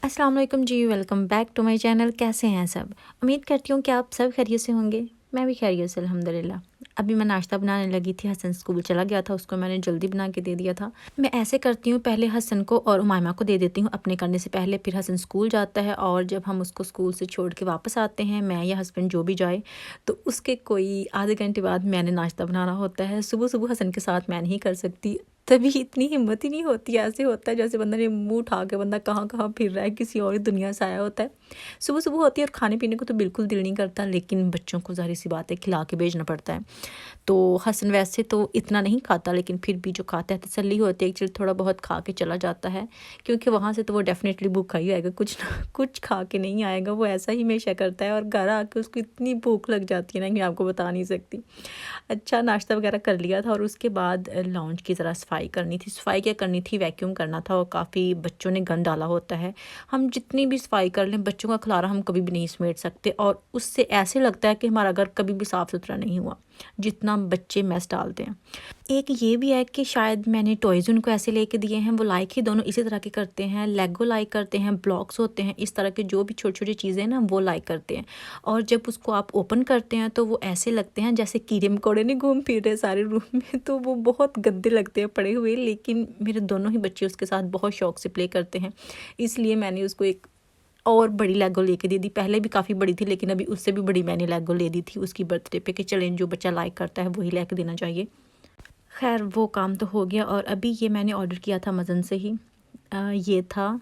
अस्सलाम वालेकुम जी, welcome back to my channel. कैसे हैं सब? उम्मीद करती हूँ कि आप सब खैरियत से होंगे। मैं भी खैरियत से अल्हम्दुलिल्लाह। अभी मैं नाश्ता बनाने लगी थी। हसन स्कूल चला गया था, उसको मैंने जल्दी बना के दे दिया था। मैं ऐसे करती हूँ, पहले हसन को और उमायमा को दे देती हूँ अपने करने से पहले। फिर हसन स्कूल जाता है और जब हम उसको स्कूल से छोड़ के वापस आते हैं, मैं या हस्बैंड जो भी जाए, तो उसके कोई आधे घंटे बाद मैंने नाश्ता बनाना होता है। सुबह सुबह हसन के साथ मैं नहीं कर सकती, तभी इतनी हिम्मत ही नहीं होती। ऐसे होता है जैसे बंदा ने मुंह उठा के बंदा कहाँ कहाँ फिर रहा है, किसी और ही दुनिया से आया होता है। सुबह सुबह होती है और खाने पीने को तो बिल्कुल दिल नहीं करता, लेकिन बच्चों को ज़ाहिर सी बात है खिला के भेजना पड़ता है। तो हसन वैसे तो इतना नहीं खाता, लेकिन फिर भी जो खाता है तसल्ली होती है, एक्चुअली थोड़ा बहुत खा के चला जाता है, क्योंकि वहाँ से तो वो डेफिनेटली भूखा ही आएगा, कुछ ना कुछ खा के नहीं आएगा। वो ऐसा ही हमेशा करता है और घर आके उसको इतनी भूख लग जाती है ना कि आपको बता नहीं सकती। अच्छा, नाश्ता वगैरह कर लिया था और उसके बाद लॉन्च की ज़रा सफाई करनी थी। सफाई क्या करनी थी, वैक्यूम करना था, और काफ़ी बच्चों ने गंद डाला होता है। हम जितनी भी सफाई कर लें, बच्चों का खिलारा हम कभी भी नहीं समेट सकते, और उससे ऐसे लगता है कि हमारा घर कभी भी साफ़ सुथरा नहीं हुआ, जितना बच्चे मैस डालते हैं। एक ये भी है कि शायद मैंने टॉयज़ उनको ऐसे लेके दिए हैं, वो लाइक ही दोनों इसी तरह के करते हैं। लेगो लाइक करते हैं, ब्लॉक्स होते हैं, इस तरह के जो भी छोटी छोटी चीज़ें हैं ना, वो लाइक करते हैं। और जब उसको आप ओपन करते हैं तो वो ऐसे लगते हैं जैसे कीड़े मकोड़े नहीं घूम फिर रहे सारे रूम में, तो वो बहुत गंदे लगते हैं पड़े हुए। लेकिन मेरे दोनों ही बच्चे उसके साथ बहुत शौक से प्ले करते हैं, इसलिए मैंने उसको एक और बड़ी लेगो लेके दे दी। पहले भी काफ़ी बड़ी थी, लेकिन अभी उससे भी बड़ी मैंने लेगो ले दी थी उसकी बर्थडे पे, कि चलें जो बच्चा लाइक करता है वही लेके देना चाहिए। खैर, वो काम तो हो गया, और अभी ये मैंने ऑर्डर किया था अमेज़न से ही। ये था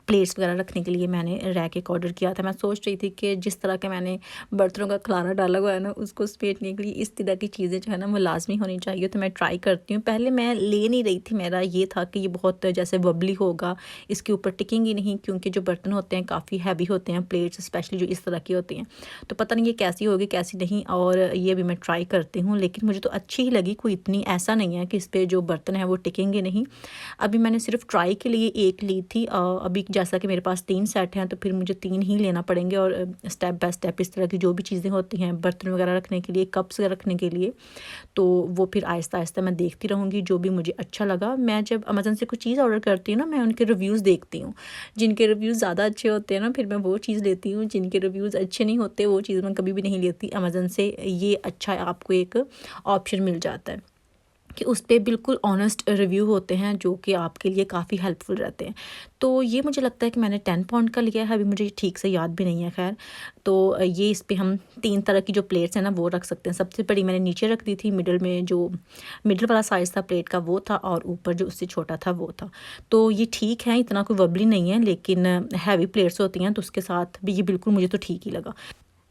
प्लेट्स वगैरह रखने के लिए, मैंने रैक एक ऑर्डर किया था। मैं सोच रही थी कि जिस तरह के मैंने बर्तनों का खलारा डाला हुआ है ना, उसको समेटने के लिए इस तरह की चीज़ें जो है ना वो लाजमी होनी चाहिए। तो मैं ट्राई करती हूँ। पहले मैं ले नहीं रही थी, मेरा ये था कि ये बहुत जैसे बबली होगा, इसके ऊपर टिकेंगी नहीं, क्योंकि जो बर्तन होते हैं काफ़ी हैवी होते हैं, प्लेट्स स्पेशली जो इस तरह की होती हैं। तो पता नहीं ये कैसी होगी कैसी नहीं, और ये भी मैं ट्राई करती हूँ, लेकिन मुझे तो अच्छी ही लगी। कोई इतनी ऐसा नहीं है कि इस पर जो बर्तन है वो टिकेंगे नहीं। अभी मैंने सिर्फ ट्राई के लिए एक ली थी। अभी जैसा कि मेरे पास 3 सेट हैं, तो फिर मुझे 3 ही लेना पड़ेंगे, और स्टेप बाय स्टेप इस तरह की जो भी चीज़ें होती हैं बर्तन वगैरह रखने के लिए, कप्स रखने के लिए, तो वो फिर आहिस्ता आहिस्ता मैं देखती रहूँगी जो भी मुझे अच्छा लगा। मैं जब अमेज़न से कुछ चीज़ ऑर्डर करती हूँ ना, मैं उनके रिव्यूज़ देखती हूँ। जिनके रिव्यूज़ ज़्यादा अच्छे होते हैं ना, फिर मैं वो चीज़ लेती हूँ। जिनके रिव्यूज़ अच्छे नहीं होते, वो चीज़ मैं कभी भी नहीं लेती अमेज़न से। ये अच्छा आपको एक ऑप्शन मिल जाता है कि उस पे बिल्कुल ऑनेस्ट रिव्यू होते हैं, जो कि आपके लिए काफ़ी हेल्पफुल रहते हैं। तो ये मुझे लगता है कि मैंने 10 पाउंड का लिया है, अभी मुझे ठीक से याद भी नहीं है। खैर, तो ये इस पे हम 3 तरह की जो प्लेट्स हैं ना वो रख सकते हैं। सबसे बड़ी मैंने नीचे रख दी थी, मिडल में जो मिडल वाला साइज़ था प्लेट का वो था, और ऊपर जो उससे छोटा था वो था। तो ये ठीक है, इतना कोई वबली नहीं है, लेकिन हैवी प्लेट्स होती हैं तो उसके साथ भी ये बिल्कुल मुझे तो ठीक ही लगा।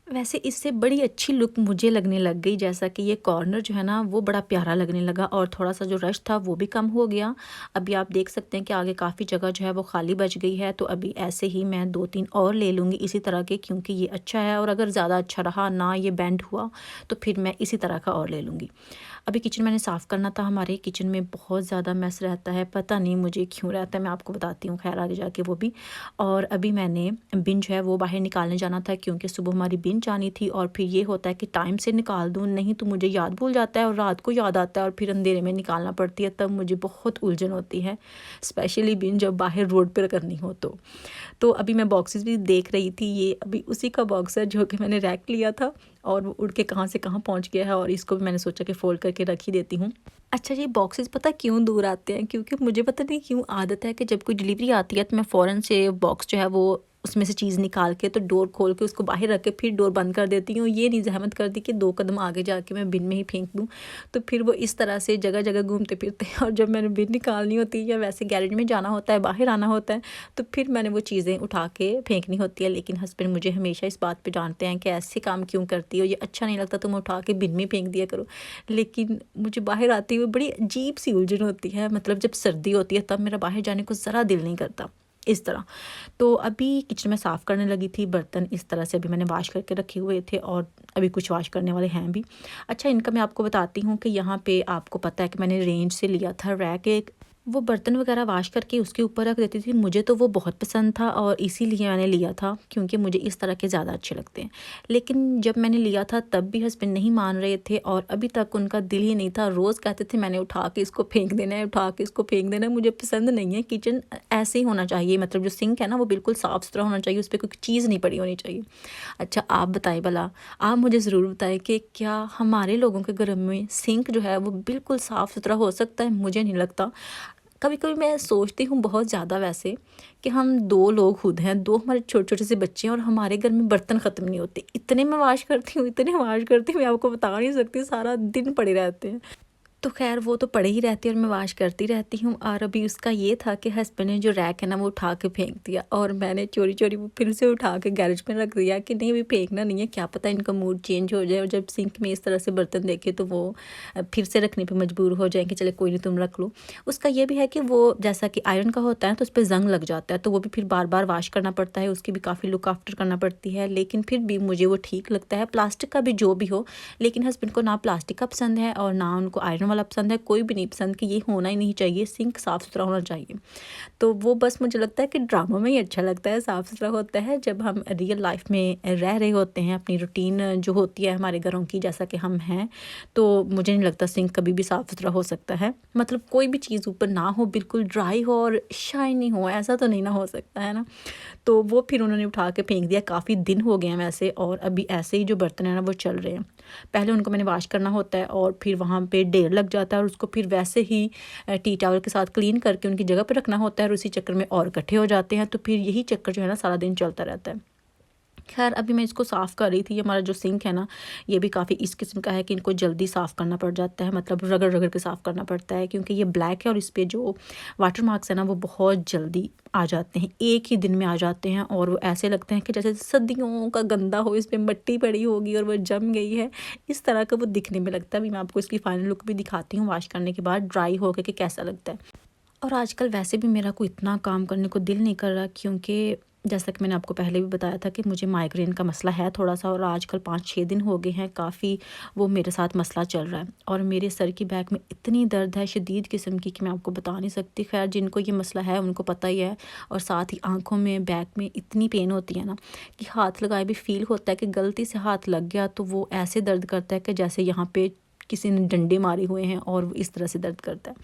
वैसे इससे बड़ी अच्छी लुक मुझे लगने लग गई, जैसा कि ये कॉर्नर जो है ना वो बड़ा प्यारा लगने लगा, और थोड़ा सा जो रश था वो भी कम हो गया। अभी आप देख सकते हैं कि आगे काफ़ी जगह जो है वो खाली बच गई है। तो अभी ऐसे ही मैं 2-3 और ले लूँगी इसी तरह के, क्योंकि ये अच्छा है, और अगर ज़्यादा अच्छा रहा ना ये बेंड हुआ तो फिर मैं इसी तरह का और ले लूँगी। अभी किचन मैंने साफ़ करना था। हमारे किचन में बहुत ज़्यादा मैस रहता है, पता नहीं मुझे क्यों रहता है, मैं आपको बताती हूँ खैर आगे जाके वो भी। और अभी मैंने बिन जो है वो बाहर निकालने जाना था, क्योंकि सुबह हमारी बिन जानी थी, और फिर ये होता है कि टाइम से निकाल दूँ, नहीं तो मुझे याद भूल जाता है और रात को याद आता है, और फिर अंधेरे में निकालना पड़ती है, तब मुझे बहुत उलझन होती है, स्पेशली बिन जब बाहर रोड पर करनी हो तो अभी मैं बॉक्सेस भी देख रही थी। ये अभी उसी का बॉक्स है जो कि मैंने रैक लिया था, और वो उड़ के कहाँ से कहाँ पहुँच गया है, और इसको भी मैंने सोचा कि फ़ोल्ड करके रख ही देती हूँ। अच्छा, ये बॉक्सेस पता क्यों दूर आते हैं, क्योंकि मुझे पता नहीं क्यों आदत है कि जब कोई डिलीवरी आती है तो मैं फ़ौरन से बॉक्स जो है वो उसमें से चीज़ निकाल के तो डोर खोल के उसको बाहर रख के फिर डोर बंद कर देती हूँ। ये नहीं ज़हमत करती कि 2 कदम आगे जाके मैं बिन में ही फेंक दूँ। तो फिर वो इस तरह से जगह जगह घूमते फिरते हैं, और जब मैंने बिन निकालनी होती है या वैसे गैरेज में जाना होता है, बाहर आना होता है, तो फिर मैंने वो चीज़ें उठा के फेंकनी होती है। लेकिन हस्बैंड मुझे हमेशा इस बात पे डांटते हैं कि ऐसे काम क्यों करती हो, ये अच्छा नहीं लगता, तुम उठा के बिन में फेंक दिया करो। लेकिन मुझे बाहर आते हुए बड़ी अजीब सी उलझन होती है, मतलब जब सर्दी होती है तब मेरा बाहर जाने को ज़रा दिल नहीं करता इस तरह। तो अभी किचन में साफ़ करने लगी थी। बर्तन इस तरह से अभी मैंने वाश करके रखे हुए थे, और अभी कुछ वाश करने वाले हैं भी। अच्छा, इनका मैं आपको बताती हूँ कि यहाँ पे आपको पता है कि मैंने रेंज से लिया था रैक एक, वो बर्तन वगैरह वॉश करके उसके ऊपर रख देती थी। मुझे तो वो बहुत पसंद था और इसीलिए मैंने लिया था, क्योंकि मुझे इस तरह के ज़्यादा अच्छे लगते हैं। लेकिन जब मैंने लिया था तब भी हस्बैंड नहीं मान रहे थे और अभी तक उनका दिल ही नहीं था। रोज़ कहते थे मैंने उठा के इसको फेंक देना है, उठा के इसको फेंक देना है, मुझे पसंद नहीं है। किचन ऐसे ही होना चाहिए, मतलब जो सिंक है ना वो बिल्कुल साफ़ सुथरा होना चाहिए, उस पर कोई चीज़ नहीं पड़ी होनी चाहिए। अच्छा आप बताएं भला, आप मुझे ज़रूर बताएं कि क्या हमारे लोगों के घर में सिंक जो है वो बिल्कुल साफ़ सुथरा हो सकता है? मुझे नहीं लगता। कभी कभी मैं सोचती हूँ बहुत ज़्यादा वैसे, कि हम 2 लोग खुद हैं, 2 हमारे छोटे-छोटे से बच्चे हैं और हमारे घर में बर्तन ख़त्म नहीं होते। इतने मैं वॉश करती हूँ, इतने वॉश करती हूँ, मैं आपको बता नहीं सकती, सारा दिन पड़े रहते हैं। तो ख़ैर वो तो पड़े ही रहती है और मैं वॉश करती रहती हूँ। और अभी उसका ये था कि हस्बैंड ने जो रैक है ना वो उठा के फेंक दिया और मैंने चोरी-चोरी वो फिर से उठा के गैरेज में रख दिया कि नहीं अभी फेंकना नहीं है, क्या पता इनका मूड चेंज हो जाए और जब सिंक में इस तरह से बर्तन देखे तो वो फिर से रखने पे मजबूर हो जाएँ कि चले कोई नहीं तुम रख लो। उसका ये भी है कि वो जैसा कि आयरन का होता है तो उस पे ज़ंग लग जाता है, तो वो भी फिर बार-बार वॉश करना पड़ता है, उसकी भी काफ़ी लुक आफ्टर करना पड़ती है। लेकिन फिर भी मुझे वो ठीक लगता है, प्लास्टिक का भी जो भी हो। लेकिन हस्बैंड को ना प्लास्टिक का पसंद है और ना उनको आयरन वाला पसंद है, कोई भी नहीं पसंद कि ये होना ही नहीं चाहिए, सिंक साफ़ सुथरा होना चाहिए। तो वो बस मुझे लगता है कि ड्रामा में ही अच्छा लगता है, साफ़ सुथरा होता है। जब हम रियल लाइफ में रह रहे होते हैं, अपनी रूटीन जो होती है हमारे घरों की जैसा कि हम हैं, तो मुझे नहीं लगता सिंक कभी भी साफ़ सुथरा हो सकता है। मतलब कोई भी चीज़ ऊपर ना हो, बिल्कुल ड्राई हो और शाइनी हो, ऐसा तो नहीं ना हो सकता है ना। तो वो फिर उन्होंने उठा के फेंक दिया। काफ़ी दिन हो गए हैं वैसे, और अभी ऐसे ही जो बर्तन है ना वो चल रहे हैं। पहले उनको मैंने वॉश करना होता है और फिर वहाँ पे ढेर लग जाता है और उसको फिर वैसे ही टी टॉवल के साथ क्लीन करके उनकी जगह पे रखना होता है और उसी चक्कर में और इकट्ठे हो जाते हैं, तो फिर यही चक्कर जो है ना सारा दिन चलता रहता है। खैर अभी मैं इसको साफ़ कर रही थी। हमारा जो सिंक है ना ये भी काफ़ी इस किस्म का है कि इनको जल्दी साफ़ करना पड़ जाता है, मतलब रगड़ रगड़ के साफ़ करना पड़ता है, क्योंकि ये ब्लैक है और इस पे जो वाटर मार्क्स है ना वो बहुत जल्दी आ जाते हैं, एक ही दिन में आ जाते हैं। और वो ऐसे लगते हैं कि जैसे सदियों का गंदा हो, इस पे मिट्टी पड़ी होगी और वो जम गई है, इस तरह का वो दिखने में लगता है। अभी मैं आपको इसकी फाइनल लुक भी दिखाती हूँ वॉश करने के बाद ड्राई होकर कि कैसा लगता है। और आजकल वैसे भी मेरा कोई इतना काम करने को दिल नहीं कर रहा, क्योंकि जैसा कि मैंने आपको पहले भी बताया था कि मुझे माइग्रेन का मसला है थोड़ा-सा, और आजकल 5-6 दिन हो गए हैं काफ़ी वो मेरे साथ मसला चल रहा है। और मेरे सर की बैक में इतनी दर्द है शदीद किस्म की कि मैं आपको बता नहीं सकती। ख़ैर जिनको ये मसला है उनको पता ही है। और साथ ही आँखों में, बैक में इतनी पेन होती है ना कि हाथ लगाए भी फ़ील होता है कि गलती से हाथ लग गया तो वो ऐसे दर्द करता है कि जैसे यहाँ पे किसी ने डंडे मारे हुए हैं, और इस तरह से दर्द करता है।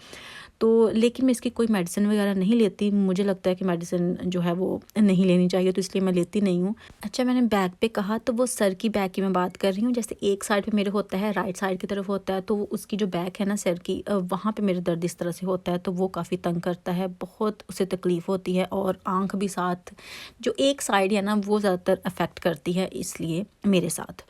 तो लेकिन मैं इसकी कोई मेडिसिन वगैरह नहीं लेती। मुझे लगता है कि मेडिसिन जो है वो नहीं लेनी चाहिए, तो इसलिए मैं लेती नहीं हूँ। अच्छा मैंने बैक पे कहा तो वो सर की बैक की मैं बात कर रही हूँ। जैसे एक साइड पे मेरे होता है, राइट साइड की तरफ होता है, तो उसकी जो बैक है ना सर की, वहाँ पे मेरे दर्द इस तरह से होता है, तो वो काफ़ी तंग करता है, बहुत उसे तकलीफ़ होती है। और आँख भी साथ जो एक साइड है ना वो ज़्यादातर अफेक्ट करती है, इसलिए मेरे साथ।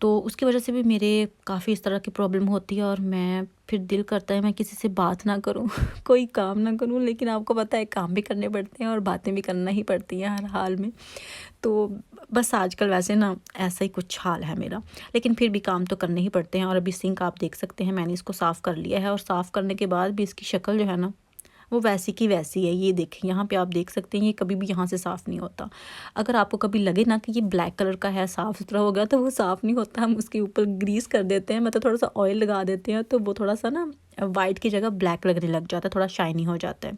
तो उसकी वजह से भी मेरे काफ़ी इस तरह की प्रॉब्लम होती है और मैं फिर दिल करता है मैं किसी से बात ना करूं कोई काम ना करूं, लेकिन आपको पता है काम भी करने पड़ते हैं और बातें भी करना ही पड़ती हैं हर हाल में। तो बस आजकल वैसे ना ऐसा ही कुछ हाल है मेरा, लेकिन फिर भी काम तो करने ही पड़ते हैं। और अभी सिंक आप देख सकते हैं मैंने इसको साफ़ कर लिया है, और साफ़ करने के बाद भी इसकी शक्ल जो है ना वो वैसी की वैसी है। ये देखें यहाँ पे आप देख सकते हैं, ये कभी भी यहाँ से साफ़ नहीं होता। अगर आपको कभी लगे ना कि ये ब्लैक कलर का है, साफ़ सुथरा हो गया, तो वो साफ़ नहीं होता। हम उसके ऊपर ग्रीस कर देते हैं, मतलब थोड़ा सा ऑयल लगा देते हैं, तो वो थोड़ा सा ना वाइट की जगह ब्लैक लगने लग जाता है, थोड़ा शाइनी हो जाता है।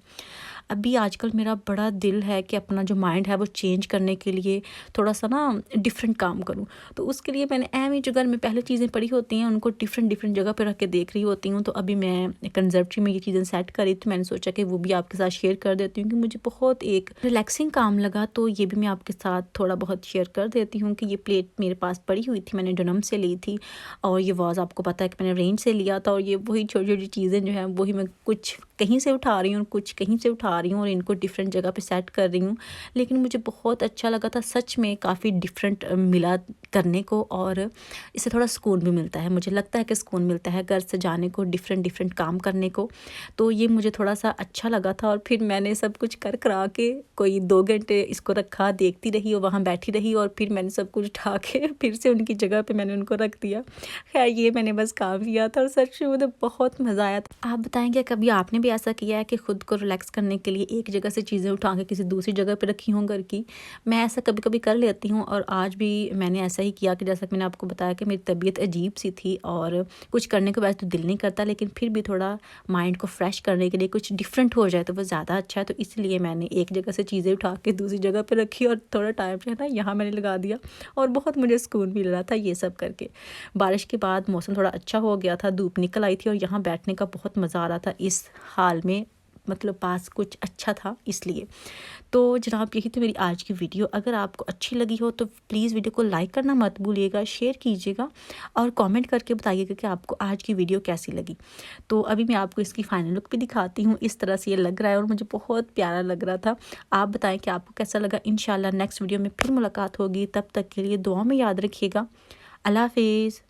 अभी आजकल मेरा बड़ा दिल है कि अपना जो माइंड है वो चेंज करने के लिए थोड़ा सा ना डिफरेंट काम करूं। तो उसके लिए मैंने एम जो घर में पहले चीज़ें पड़ी होती हैं उनको डिफरेंट डिफरेंट जगह पे रख के देख रही होती हूँ। तो अभी मैं कंजर्वेटरी में ये चीज़ें सेट करी, तो मैंने सोचा कि वो भी आपके साथ शेयर कर देती हूँ कि मुझे बहुत एक रिलैक्सिंग काम लगा, तो ये भी मैं आपके साथ थोड़ा बहुत शेयर कर देती हूँ। कि ये प्लेट मेरे पास पड़ी हुई थी, मैंने डनम से ली थी, और ये वाज आपको पता है कि मैंने रेंज से लिया था। और ये वही छोटी छोटी चीज़ें जो हैं वही मैं कुछ कहीं से उठा रही हूँ और कुछ कहीं से उठा रही हूँ और इनको डिफरेंट जगह पे सेट कर रही हूँ। लेकिन मुझे बहुत अच्छा लगा था सच में, काफ़ी डिफरेंट मिला करने को, और इससे थोड़ा सुकून भी मिलता है। मुझे लगता है कि सुकून मिलता है घर से जाने को, डिफरेंट डिफरेंट काम करने को। तो ये मुझे थोड़ा सा अच्छा लगा था। और फिर मैंने सब कुछ कर करा के कोई 2 घंटे इसको रखा, देखती रही और वहाँ बैठी रही, और फिर मैंने सब कुछ उठा के फिर से उनकी जगह पे मैंने उनको रख दिया। खैर ये मैंने बस काम किया था और सच में मुझे बहुत मज़ा आया था। आप बताएंगे कभी आपने भी भी ऐसा किया है कि ख़ुद को रिलैक्स करने के लिए एक जगह से चीज़ें उठा के किसी दूसरी जगह पे रखी हूँ घर की। मैं ऐसा कभी कभी कर लेती हूँ और आज भी मैंने ऐसा ही किया कि जैसा कि मैंने आपको बताया कि मेरी तबीयत अजीब सी थी और कुछ करने को वैसे तो दिल नहीं करता, लेकिन फिर भी थोड़ा माइंड को फ्रेश करने के लिए कुछ डिफरेंट हो जाए तो वो ज़्यादा अच्छा है। तो इसलिए मैंने एक जगह से चीज़ें उठा के दूसरी जगह पर रखी और थोड़ा टाइम जो है ना यहाँ मैंने लगा दिया और बहुत मुझे सुकून मिल रहा था ये सब करके। बारिश के बाद मौसम थोड़ा अच्छा हो गया था, धूप निकल आई थी और यहाँ बैठने का बहुत मज़ा आ रहा था इस हाल में, मतलब पास कुछ अच्छा था इसलिए। तो जनाब यही थी मेरी आज की वीडियो। अगर आपको अच्छी लगी हो तो प्लीज़ वीडियो को लाइक करना मत भूलिएगा, शेयर कीजिएगा और कमेंट करके बताइएगा कि आपको आज की वीडियो कैसी लगी। तो अभी मैं आपको इसकी फाइनल लुक भी दिखाती हूँ। इस तरह से ये लग रहा है और मुझे बहुत प्यारा लग रहा था। आप बताएं कि आपको कैसा लगा। इंशाल्लाह नेक्स्ट वीडियो में फिर मुलाकात होगी, तब तक के लिए दुआ में याद रखिएगा। अल्लाह हाफिज़।